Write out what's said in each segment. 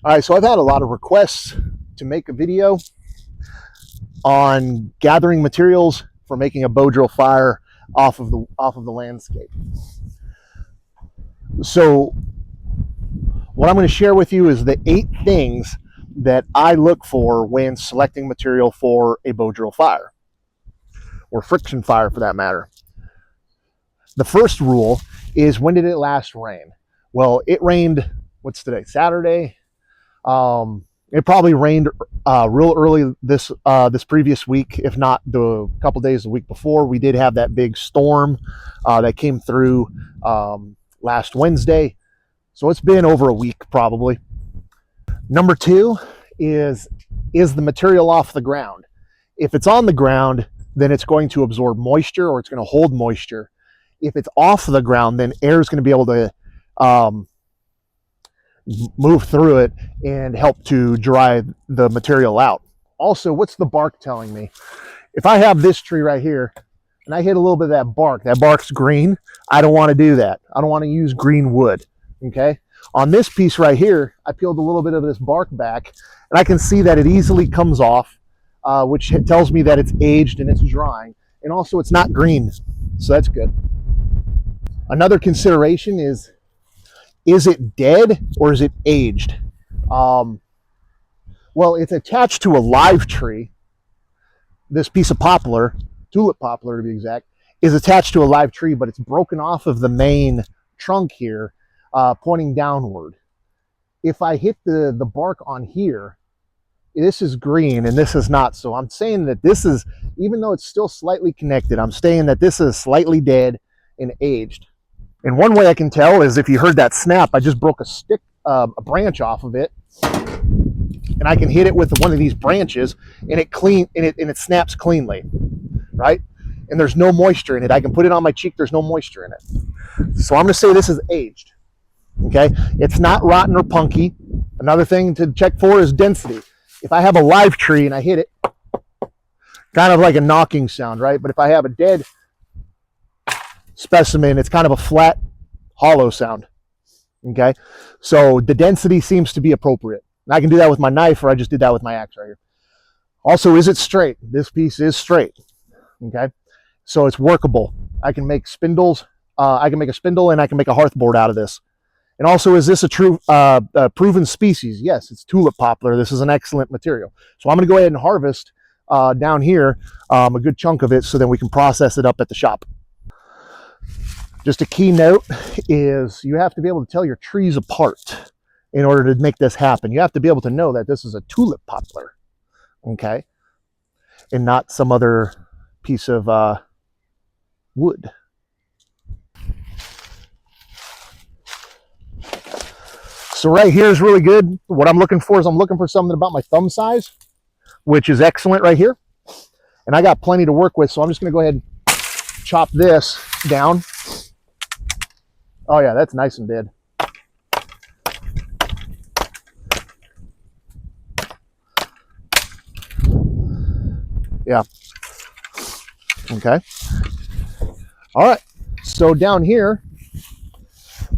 All right, so I've had a lot of requests to make a video on gathering materials for making a bow drill fire off of the landscape. So what I'm going to share with you is the 8 things that I look for when selecting material for a bow drill fire, or friction fire for that matter. The first rule is, when did it last rain? Well, it rained, what's today, Saturday? It probably rained real early this previous week, if not the couple days the week before. We did have that big storm that came through last Wednesday. So it's been over a week probably. Number 2 is the material off the ground? If it's on the ground, then it's going to absorb moisture, or it's going to hold moisture. If it's off the ground, then air is going to be able to move through it and help to dry the material out. Also, what's the bark telling me? If I have this tree right here and I hit a little bit of that bark's green, I don't want to do that. I don't want to use green wood. Okay. On this piece right here, I peeled a little bit of this bark back, and I can see that it easily comes off, which tells me that it's aged and it's drying. And also it's not green, so that's good. Another consideration is it dead or is it aged? Well, it's attached to a live tree. This piece of poplar, tulip poplar to be exact, is attached to a live tree, but it's broken off of the main trunk here, pointing downward. If I hit the bark on here, this is green and this is not. So I'm saying that this is, even though it's still slightly connected, I'm saying that this is slightly dead and aged. And one way I can tell is, if you heard that snap, I just broke a branch off of it, and I can hit it with one of these branches, and it snaps cleanly, right? And there's no moisture in it. I can put it on my cheek. There's no moisture in it. So I'm going to say this is aged. Okay, it's not rotten or punky. Another thing to check for is density. If I have a live tree and I hit it, kind of like a knocking sound, right? But if I have a dead specimen, it's kind of a flat, hollow sound. Okay, so the density seems to be appropriate. And I can do that with my knife, or I just did that with my axe right here. Also, is it straight? This piece is straight. Okay, so it's workable. I can make spindles. I can make a spindle, and I can make a hearthboard out of this. And also, is this a true proven species? Yes, it's tulip poplar. This is an excellent material. So I'm going to go ahead and harvest down here a good chunk of it, so then we can process it up at the shop. Just a key note is, you have to be able to tell your trees apart in order to make this happen. You have to be able to know that this is a tulip poplar, okay, and not some other piece of wood. So right here is really good. What I'm looking for is, I'm looking for something about my thumb size, which is excellent right here. And I got plenty to work with, so I'm just going to go ahead and chop this down. Oh yeah, that's nice and dead. Yeah. Okay. All right. So down here,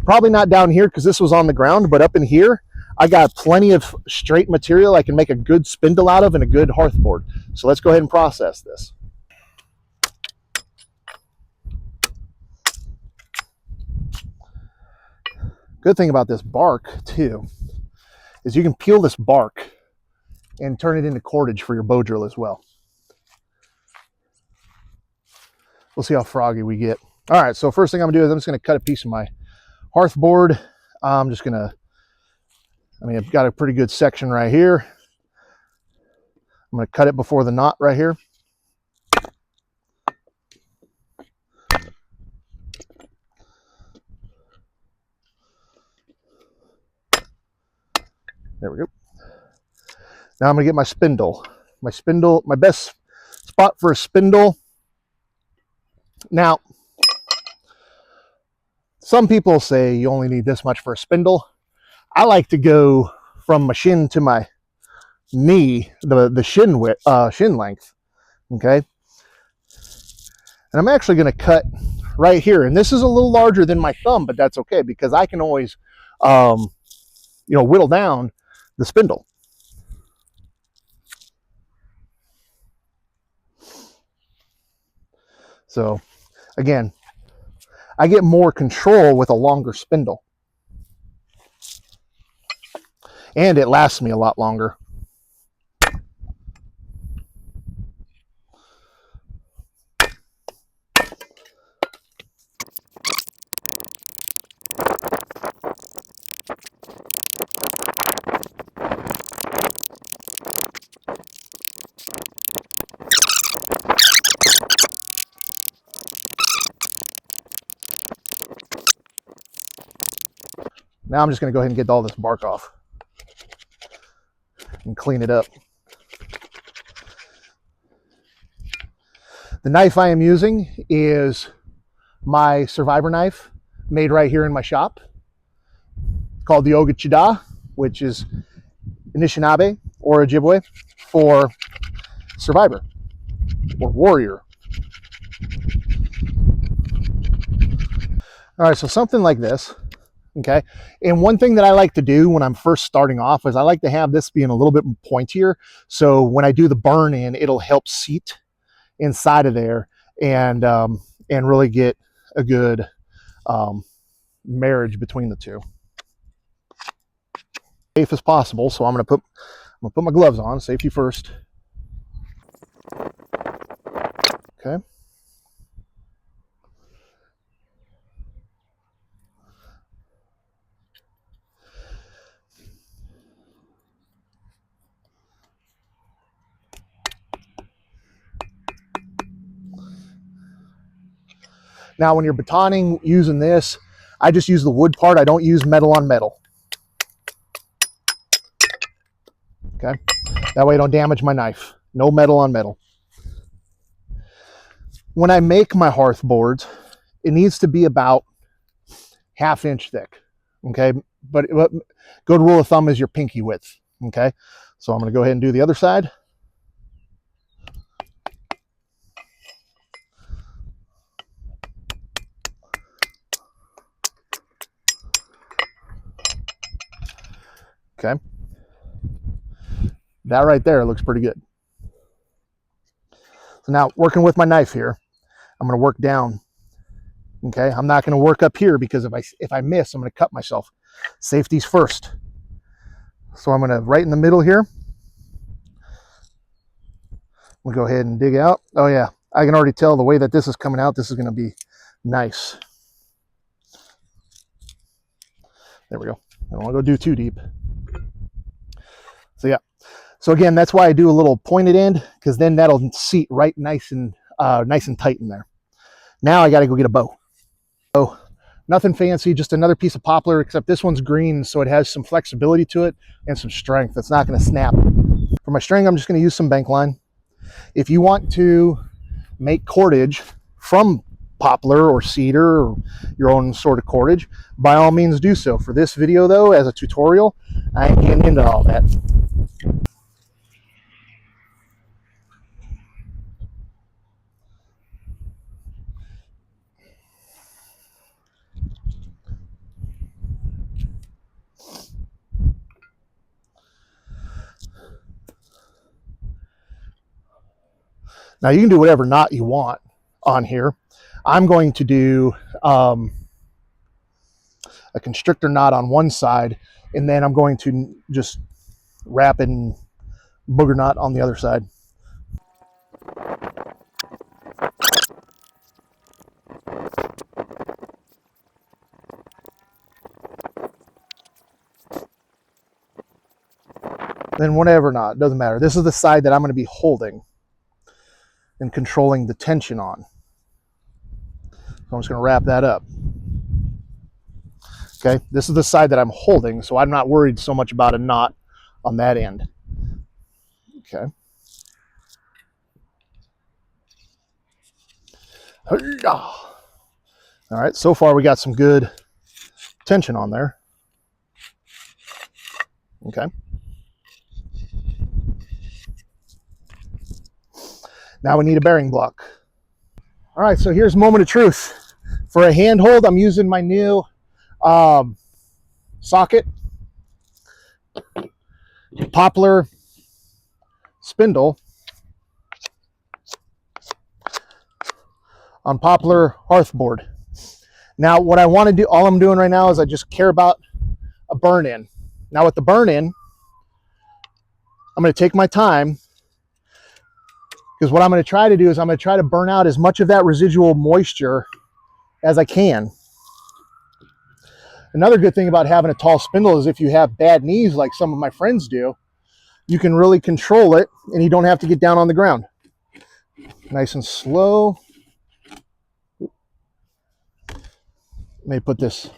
probably not down here because this was on the ground, but up in here, I got plenty of straight material I can make a good spindle out of and a good hearthboard. So let's go ahead and process this. Good thing about this bark too is you can peel this bark and turn it into cordage for your bow drill as well. We'll see how froggy we get. All right, so first thing I'm gonna do is, I'm just gonna cut a piece of my hearthboard. I'm just gonna, I've got a pretty good section right here. I'm gonna cut it before the knot right here. There we go. Now I'm gonna get my spindle. My best spot for a spindle. Now, some people say you only need this much for a spindle. I like to go from my shin to my knee, the shin width, shin length. Okay. And I'm actually going to cut right here. And this is a little larger than my thumb, but that's okay, because I can always, whittle down the spindle. So again, I get more control with a longer spindle. And it lasts me a lot longer. Now I'm just going to go ahead and get all this bark off and clean it up. The knife I am using is my survivor knife made right here in my shop. It's called the Ogachida, which is Anishinaabe or Ojibwe for survivor or warrior. All right, so something like this. Okay, and one thing that I like to do when I'm first starting off is I like to have this being a little bit pointier, so when I do the burn in, it'll help seat inside of there and really get a good marriage between the two. Safe as possible, so I'm gonna put my gloves on, safety first. Okay. Now, when you're batoning using this, I just use the wood part. I don't use metal on metal. Okay, that way I don't damage my knife. No metal on metal. When I make my hearth boards, it needs to be about 1/2 inch thick. Okay, but good rule of thumb is your pinky width. Okay, so I'm going to go ahead and do the other side. Okay, that right there looks pretty good. So now, working with my knife here, I'm going to work down. Okay, I'm not going to work up here because if I miss, I'm going to cut myself. Safety's first. So I'm going to right in the middle here. We'll go ahead and dig out. Oh yeah, I can already tell the way that this is coming out. This is going to be nice. There we go. I don't want to go too deep. So yeah. So again, that's why I do a little pointed end, because then that'll seat right nice and tight in there. Now I got to go get a bow. So nothing fancy, just another piece of poplar, except this one's green, so it has some flexibility to it and some strength. It's not going to snap. For my string, I'm just going to use some bank line. If you want to make cordage from poplar or cedar or your own sort of cordage, by all means do so. For this video though, as a tutorial, I ain't getting into all that. Now you can do whatever knot you want on here. I'm going to do a constrictor knot on one side, and then I'm going to just wrap in booger knot on the other side. Then whatever knot, doesn't matter. This is the side that I'm going to be holding and controlling the tension on. So I'm just going to wrap that up. Okay, this is the side that I'm holding, so I'm not worried so much about a knot on that end. Okay. All right, so far we got some good tension on there. Okay. Now we need a bearing block. All right, so here's moment of truth. For a handhold, I'm using my new socket. poplar spindle on poplar hearth board. Now what I want to do, all I'm doing right now is I just care about a burn in. Now with the burn in, I'm going to take my time, because what I'm going to try to do is I'm going to try to burn out as much of that residual moisture as I can. Another good thing about having a tall spindle is if you have bad knees like some of my friends do, you can really control it and you don't have to get down on the ground. Nice and slow. Let me put this.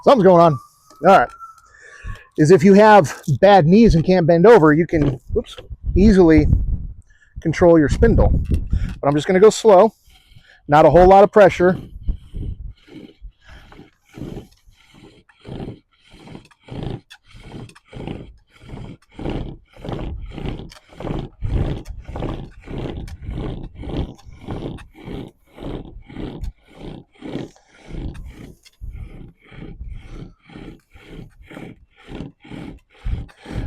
Something's going on. All right. Is if you have bad knees and can't bend over, you can easily control your spindle. But I'm just going to go slow. Not a whole lot of pressure.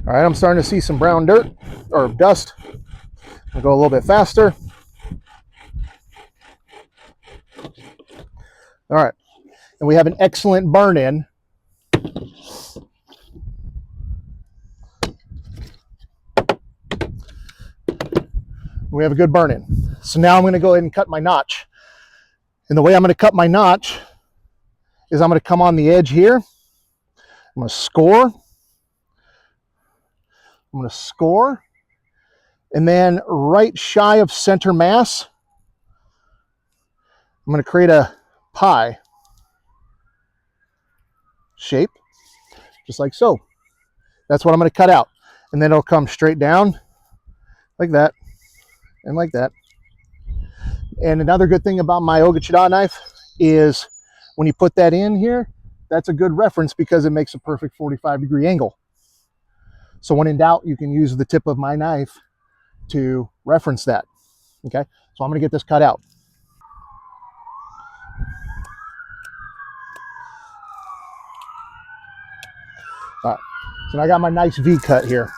All right, I'm starting to see some brown dirt or dust. I'll go a little bit faster. All right, and we have an excellent burn in. We have a good burn in. So now I'm going to go ahead and cut my notch. And the way I'm going to cut my notch is I'm going to come on the edge here. I'm going to score. I'm going to score. And then right shy of center mass, I'm going to create a pie shape, just like so. That's what I'm going to cut out. And then it'll come straight down like that and like that. And another good thing about my Ogachida knife is when you put that in here, that's a good reference because it makes a perfect 45-degree angle. So when in doubt, you can use the tip of my knife to reference that. Okay, so I'm going to get this cut out. All right, so now I got my nice V cut here.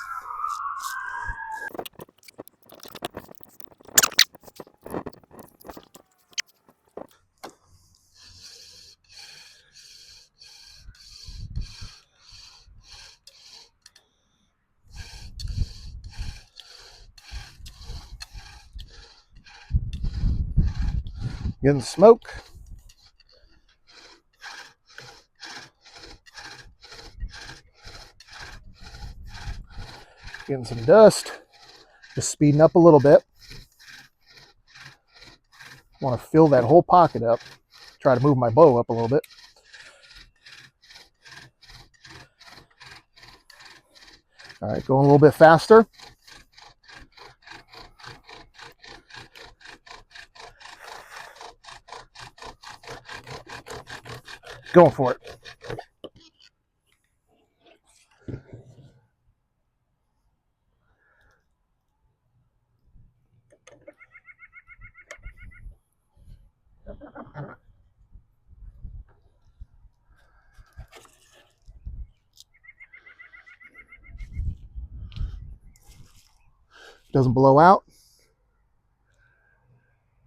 Getting smoke. Getting some dust. Just speeding up a little bit. Want to fill that whole pocket up. Try to move my bow up a little bit. All right, going a little bit faster. Going for it. Doesn't blow out.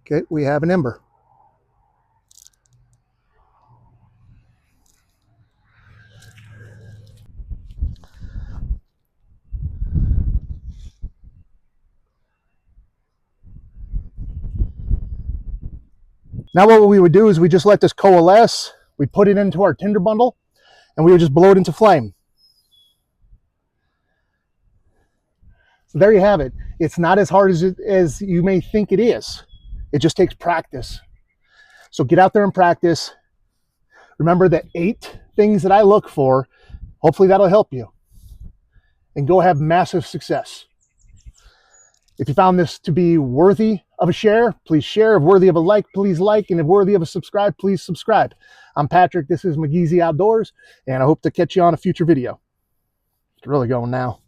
Okay, we have an ember. Now what we would do is we just let this coalesce, we put it into our tinder bundle, and we would just blow it into flame. So there you have it. It's not as hard as you may think it is. It just takes practice. So get out there and practice. Remember the 8 things that I look for. Hopefully that'll help you. And go have massive success. If you found this to be worthy of a share, please share. If worthy of a like, please like. And if worthy of a subscribe, please subscribe. I'm Patrick. This is Migizi Outdoors, and I hope to catch you on a future video. It's really going now.